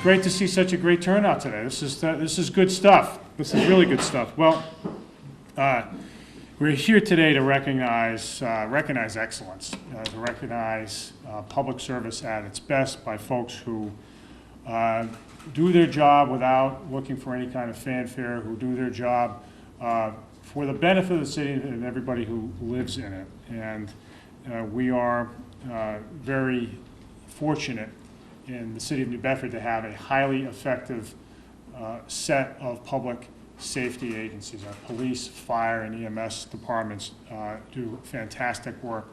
great to see such a great turnout today. This is good stuff. This is really good stuff. Well, we're here today to recognize excellence, to recognize public service at its best by folks who do their job without looking for any kind of fanfare, who do their job for the benefit of the city and everybody who lives in it. And we are very fortunate in the city of New Bedford to have a highly effective set of public safety agencies. Our police, fire, and EMS departments do fantastic work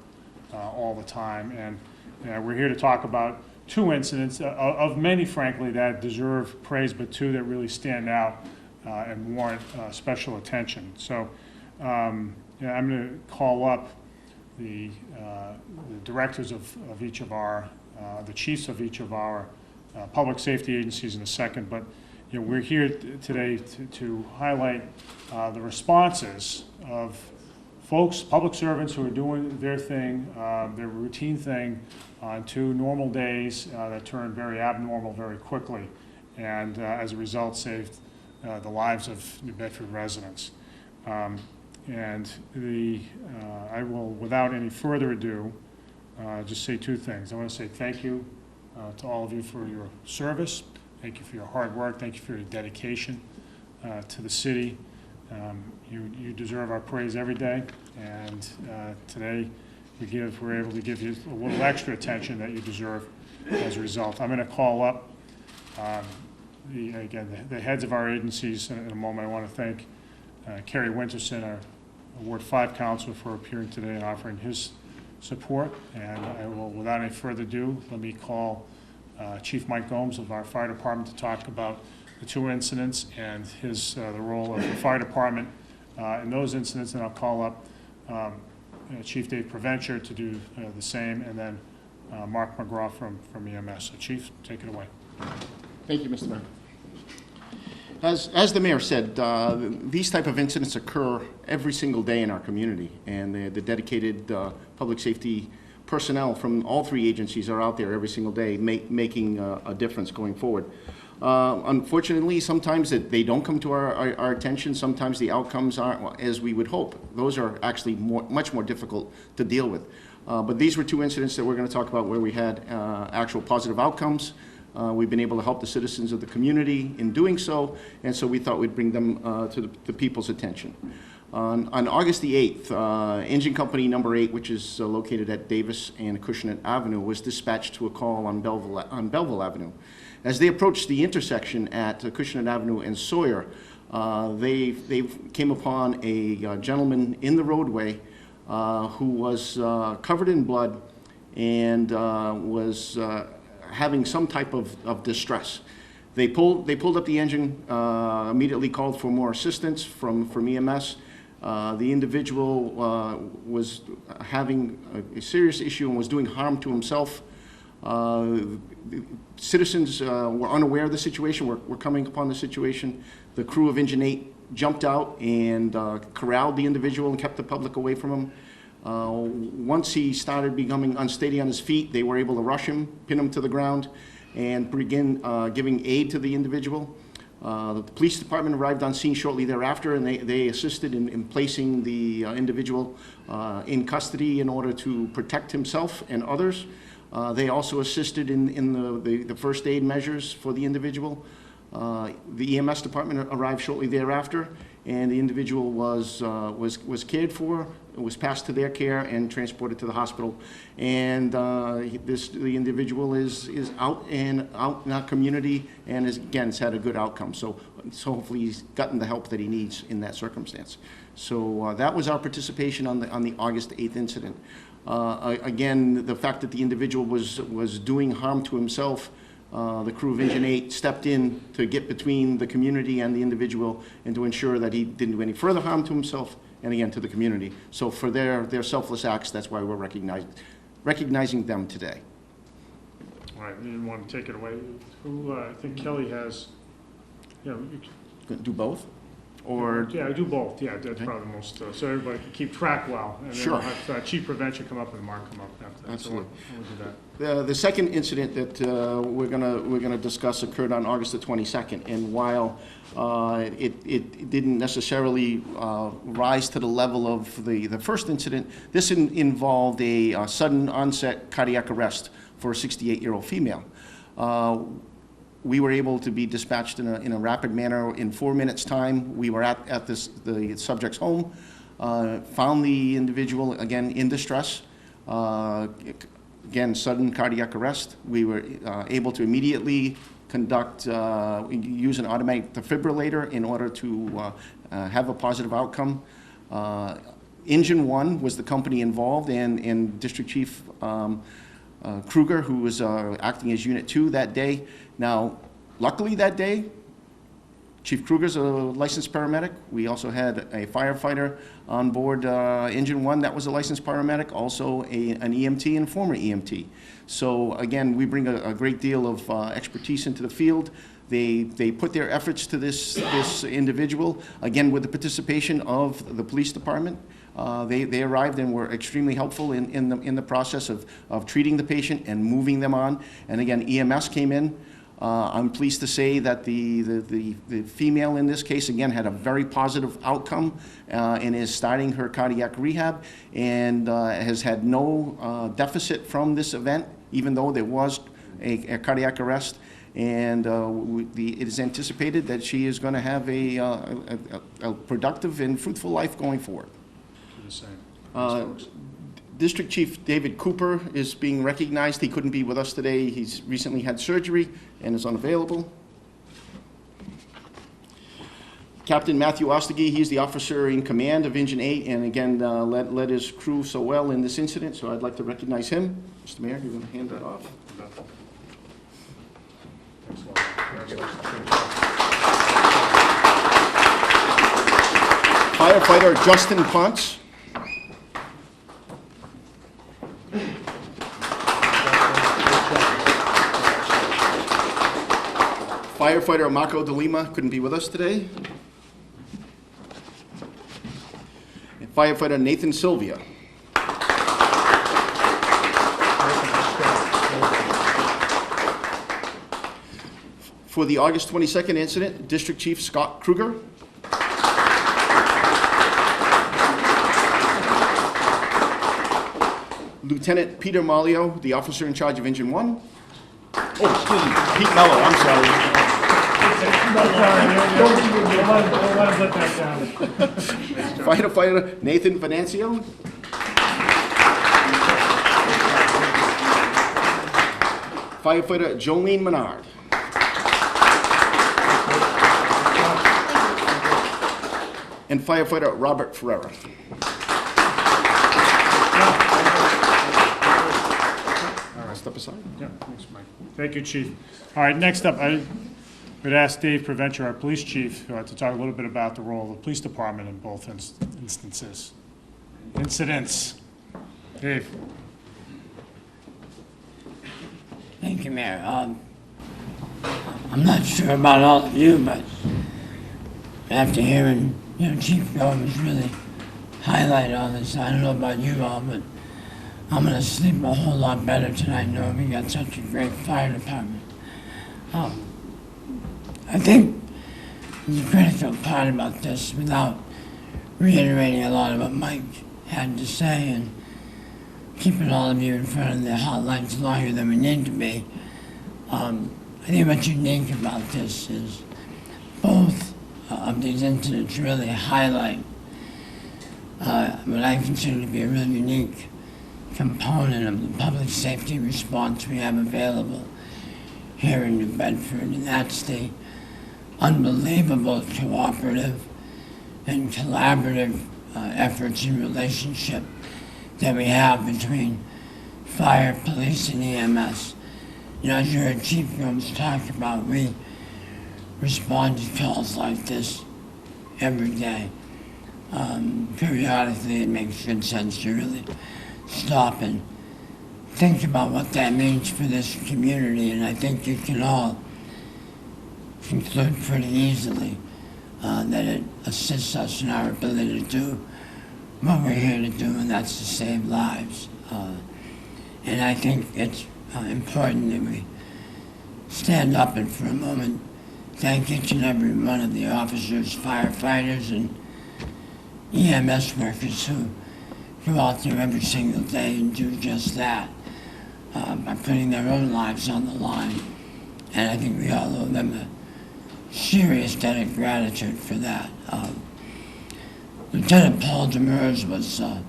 all the time. And we're here to talk about two incidents of many, frankly, that deserve praise, but two that really stand out and warrant special attention. So I'm going to call up the directors of each of our, the chiefs of each of our public safety agencies in a second, but we're here today to highlight the responses of folks, public servants who are doing their thing, their routine thing on two normal days that turned very abnormal very quickly, and as a result saved the lives of New Bedford residents. And I will, without any further ado, just say two things. I want to say thank you to all of you for your service. Thank you for your hard work. Thank you for your dedication to the city. You deserve our praise every day, and today we're able to give you a little extra attention that you deserve as a result. I'm going to call up the heads of our agencies in a moment. I want to thank Kerry Winterson, our Ward 5 counselor, for appearing today and offering his support. And I will, without any further ado, let me call Chief Mike Gomes of our fire department to talk about the two incidents and the role of the fire department in those incidents. And I'll call up Chief Dave Preventure to do the same, and then Mark McGraw from EMS. So Chief, take it away. Thank you, Mr. Mayor. As the mayor said, these type of incidents occur every single day in our community, and the dedicated public safety personnel from all three agencies are out there every single day making a difference going forward. Unfortunately, sometimes they don't come to our attention. Sometimes the outcomes aren't as we would hope. Those are actually much more difficult to deal with. But these were two incidents that we're going to talk about where we had actual positive outcomes. We've been able to help the citizens of the community in doing so, and so we thought we'd bring them to the people's attention. On August the 8th, engine company number 8, which is located at Davis and Acushnet Avenue, was dispatched to a call on Belleville Avenue. As they approached the intersection at Acushnet Avenue and Sawyer, they came upon a gentleman in the roadway who was covered in blood and was having some type of distress. They pulled up the engine, immediately called for more assistance from EMS. The individual was having a serious issue and was doing harm to himself. Citizens were unaware of the situation, were coming upon the situation. The crew of Engine 8 jumped out and corralled the individual and kept the public away from him. Once he started becoming unsteady on his feet, they were able to rush him, pin him to the ground, and begin giving aid to the individual. The police department arrived on scene shortly thereafter, and they assisted in placing the individual in custody in order to protect himself and others. They also assisted in the first aid measures for the individual. The EMS department arrived shortly thereafter, and the individual was cared for, was passed to their care, and transported to the hospital. And the individual is out in our community, and has had a good outcome. So hopefully he's gotten the help that he needs in that circumstance. So that was our participation on the August 8th incident. Again, the fact that the individual was doing harm to himself, the crew of Engine 8 stepped in to get between the community and the individual and to ensure that he didn't do any further harm to himself and, again, to the community. So for their selfless acts, that's why we're recognizing them today. All right, you want to take it away? I think Kelly has, Do both? Or, Yeah, I do both, yeah, that's probably the most, so everybody can keep track well. And then Sure. we'll have Chief Prevention come up and Mark come up after that. Absolutely. So we'll do that. the second incident that we're gonna discuss occurred on August the 22nd, and while it didn't necessarily rise to the level of the first incident, this involved a sudden onset cardiac arrest for a 68-year-old female. We were able to be dispatched in a rapid manner. In 4 minutes' time, we were at the subject's home, found the individual, again, in distress. Again, sudden cardiac arrest. We were able to immediately use an automatic defibrillator in order to have a positive outcome. Engine 1 was the company involved, and District Chief Kruger, who was acting as Unit 2 that day. Now, luckily that day, Chief Kruger's a licensed paramedic. We also had a firefighter on board Engine 1 that was a licensed paramedic, also an EMT and former EMT. So again, we bring a great deal of expertise into the field. They put their efforts to this individual, again with the participation of the police department. They arrived and were extremely helpful in the process of treating the patient and moving them on. And again, EMS came in. I'm pleased to say that the female in this case, again, had a very positive outcome and is starting her cardiac rehab and has had no deficit from this event, even though there was a cardiac arrest. And it is anticipated that she is going to have a productive and fruitful life going forward. Do the same. Thanks, folks. District Chief David Cooper is being recognized. He couldn't be with us today. He's recently had surgery and is unavailable. Captain Matthew Ostergy, he's the officer in command of Engine 8, and again, led his crew so well in this incident, so I'd like to recognize him. Mr. Mayor, you want to hand that off? Thanks a lot. Congratulations. Firefighter Justin Ponce. Firefighter Marco De Lima couldn't be with us today. And firefighter Nathan Sylvia. For the August 22nd incident, District Chief Scott Kruger. Lieutenant Peter Malio, the officer in charge of Engine 1. Oh, excuse me, Pete Mello, I'm sorry. Firefighter Nathan Venancio. Firefighter Jolene Menard. And firefighter Robert Ferreira. Step aside. Yeah, thanks, Mike. Thank you, Chief. All right, next up, I would ask Dave Preventure, our police chief, to talk a little bit about the role of the police department in both incidents. Dave. Thank you, Mayor. I'm not sure about all of you, but after hearing, Chief Gomes really highlight all this, I don't know about you all, but I'm going to sleep a whole lot better tonight knowing we got such a great fire department. I think the critical part about this, without reiterating a lot of what Mike had to say and keeping all of you in front of the hotlines longer than we need to be, I think what's unique about this is both of these incidents really highlight what I consider to be a really unique component of the public safety response we have available here in New Bedford, and that's the unbelievable cooperative and collaborative efforts and relationship that we have between fire, police, and EMS. As you heard Chief Gomes talk about, we respond to calls like this every day. Periodically, it makes good sense to really stop and think about what that means for this community, and I think you can all conclude pretty easily that it assists us in our ability to do what we're here to do, and that's to save lives. And I think it's important that we stand up and for a moment thank each and every one of the officers, firefighters, and EMS workers who go out there every single day and do just that by putting their own lives on the line. And I think we all owe them a serious debt of gratitude for that. Lieutenant Paul Demers was a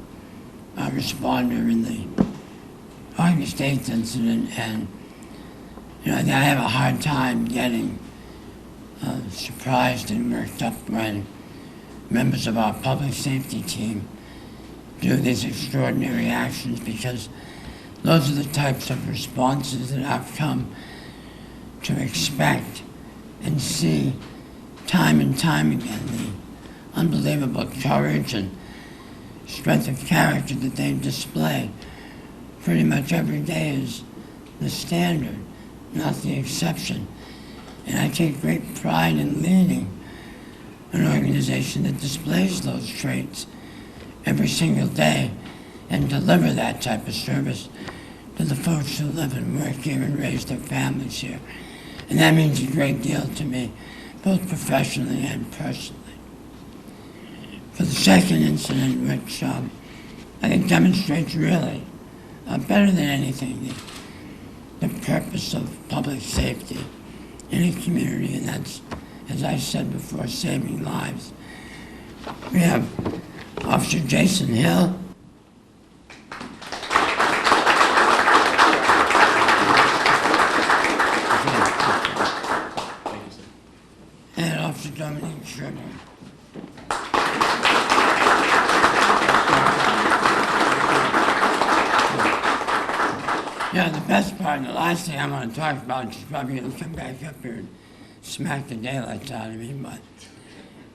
responder in the August 8th incident, and I have a hard time getting surprised and worked up when members of our public safety team do these extraordinary actions, because those are the types of responses that I've come to expect and see time and time again. The unbelievable courage and strength of character that they display pretty much every day is the standard, not the exception. And I take great pride in leading an organization that displays those traits every single day and deliver that type of service to the folks who live and work here and raise their families here. And that means a great deal to me, both professionally and personally. For the second incident, which I think demonstrates really, better than anything, the purpose of public safety in a community, and that's, as I said before, saving lives. We have Officer Jason Hill. And Officer Dominique Sherman. Yeah, the best part and the last thing I want to talk about, she's probably going to come back up here and smack the daylights out of me, but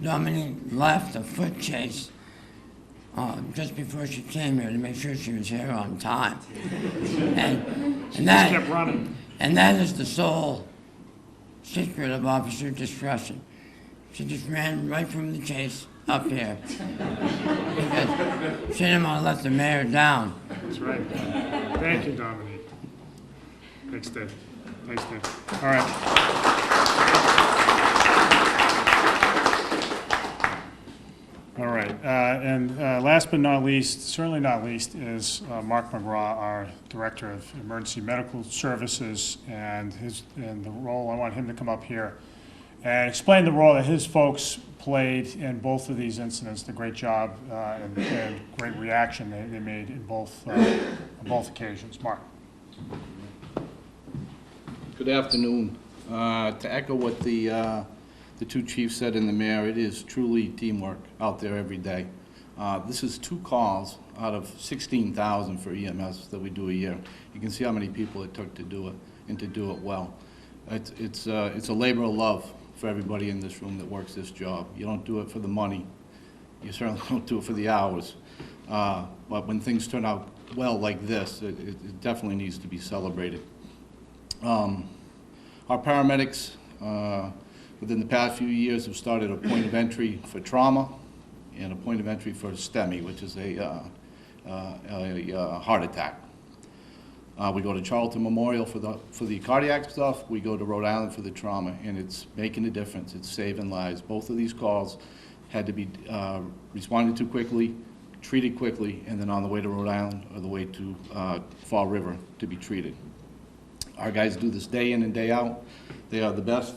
Dominique left a foot chase just before she came here to make sure she was here on time. And that Kept running. And that is the sole secret of officer discretion. She just ran right from the chase up here. Because she didn't want to let the mayor down. That's right. Thank you, Dominique. Thanks, Dave. Thanks, Dave. All right. All right. And last but not least, certainly not least, is Mark McGraw, our Director of Emergency Medical Services, and the role. I want him to come up here and explain the role that his folks played in both of these incidents, the great job and great reaction they made in both occasions. Mark. Good afternoon. To echo what the two chiefs said in the mayor, it is truly teamwork out there every day. This is 2 calls out of 16,000 for EMS that we do a year. You can see how many people it took to do it, and to do it well. It's a labor of love for everybody in this room that works this job. You don't do it for the money. You certainly don't do it for the hours. But when things turn out well like this, it definitely needs to be celebrated. Our paramedics, within the past few years, have started a point of entry for trauma and a point of entry for STEMI, which is a heart attack. We go to Charlton Memorial for the cardiac stuff. We go to Rhode Island for the trauma, and it's making a difference. It's saving lives. Both of these calls had to be responded to quickly, treated quickly, and then on the way to Rhode Island or the way to Fall River to be treated. Our guys do this day in and day out. They are the best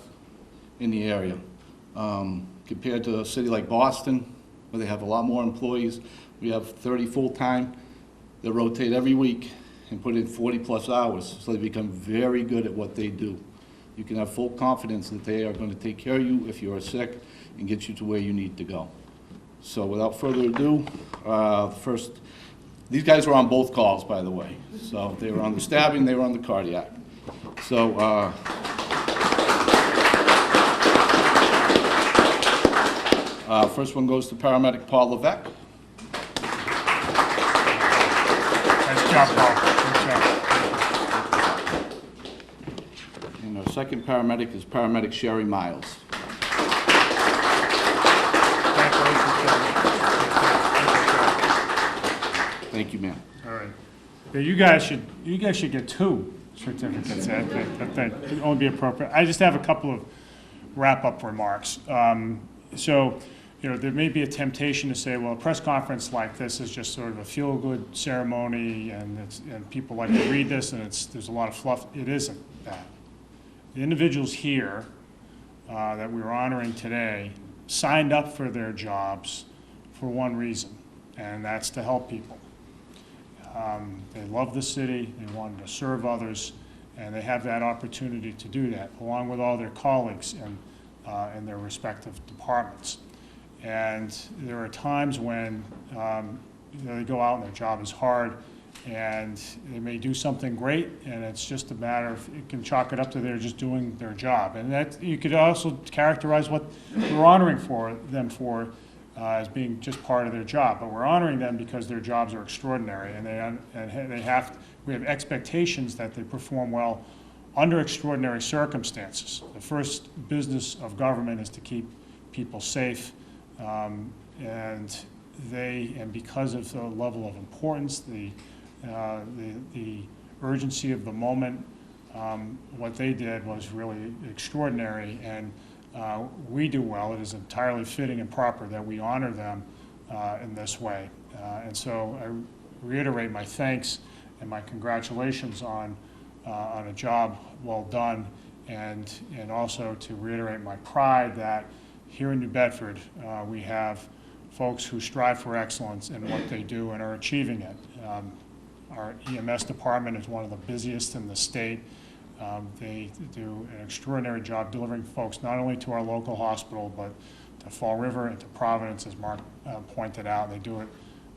in the area. Compared to a city like Boston, where they have a lot more employees, we have 30 full-time that rotate every week and put in 40-plus hours, so they become very good at what they do. You can have full confidence that they are going to take care of you if you are sick and get you to where you need to go. So without further ado, these guys were on both calls, by the way. So they were on the stabbing, they were on the cardiac. So first one goes to paramedic Paul Levesque. Nice job, Paul. Good job. And our second paramedic is paramedic Sherry Miles. Thank you, ma'am. All right. Yeah, you guys should get 2 certificates. I think it'd only be appropriate. I just have a couple of wrap-up remarks. So, there may be a temptation to say, well, a press conference like this is just sort of a feel-good ceremony, and people like to read this, and there's a lot of fluff. It isn't that. The individuals here that we're honoring today signed up for their jobs for one reason, and that's to help people. They love the city, they wanted to serve others, and they have that opportunity to do that, along with all their colleagues in their respective departments. And there are times when they go out and their job is hard, and they may do something great, and it's just a matter of, you can chalk it up to they're just doing their job. And that, you could also characterize what we're honoring them for as being just part of their job. But we're honoring them because their jobs are extraordinary, and we have expectations that they perform well under extraordinary circumstances. The first business of government is to keep people safe, and because of the level of importance, the urgency of the moment, what they did was really extraordinary, and we do well. It is entirely fitting and proper that we honor them in this way. And so I reiterate my thanks and my congratulations on a job well done, and also to reiterate my pride that here in New Bedford, we have folks who strive for excellence in what they do and are achieving it. Our EMS department is one of the busiest in the state. They do an extraordinary job delivering folks not only to our local hospital, but to Fall River and to Providence, as Mark pointed out. They do it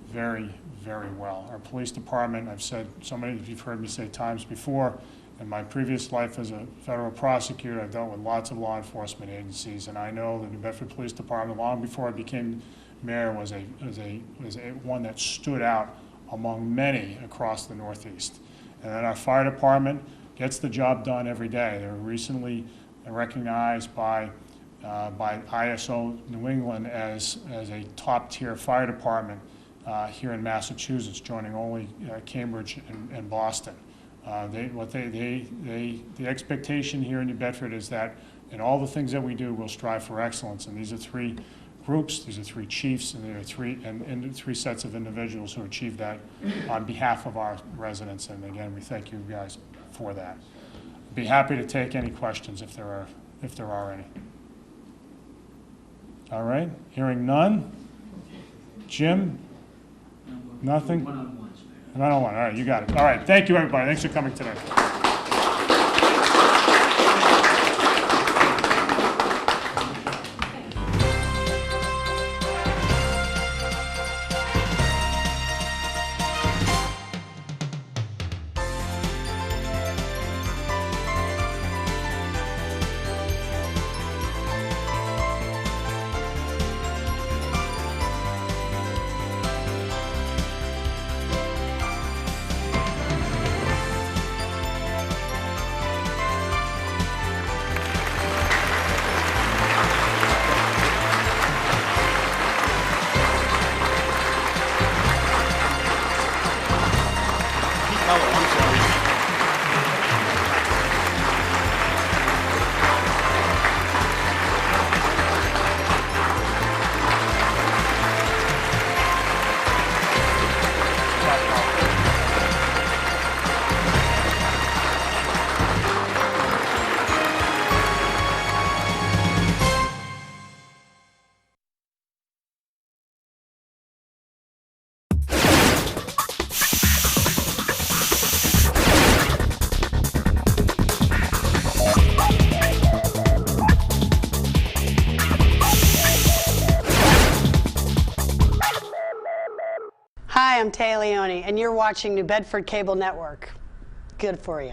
very, very well. Our police department, I've said, so many of you've heard me say times before, in my previous life as a federal prosecutor, I've dealt with lots of law enforcement agencies, and I know the New Bedford Police Department, long before I became mayor, was one that stood out among many across the Northeast. And then our fire department gets the job done every day. They were recently recognized by ISO New England as a top-tier fire department here in Massachusetts, joining only Cambridge and Boston. The expectation here in New Bedford is that in all the things that we do, we'll strive for excellence. And these are 3 groups, these are 3 chiefs, and there are 3 sets of individuals who achieve that on behalf of our residents. And again, we thank you guys for that. I'd be happy to take any questions if there are any. All right, hearing none. Jim? Nothing? One-on-ones, Mayor. One-on-one, all right, you got it. All right, thank you, everybody. Thanks for coming today. Hi, I'm Taya Leone, and you're watching New Bedford Cable Network. Good for you.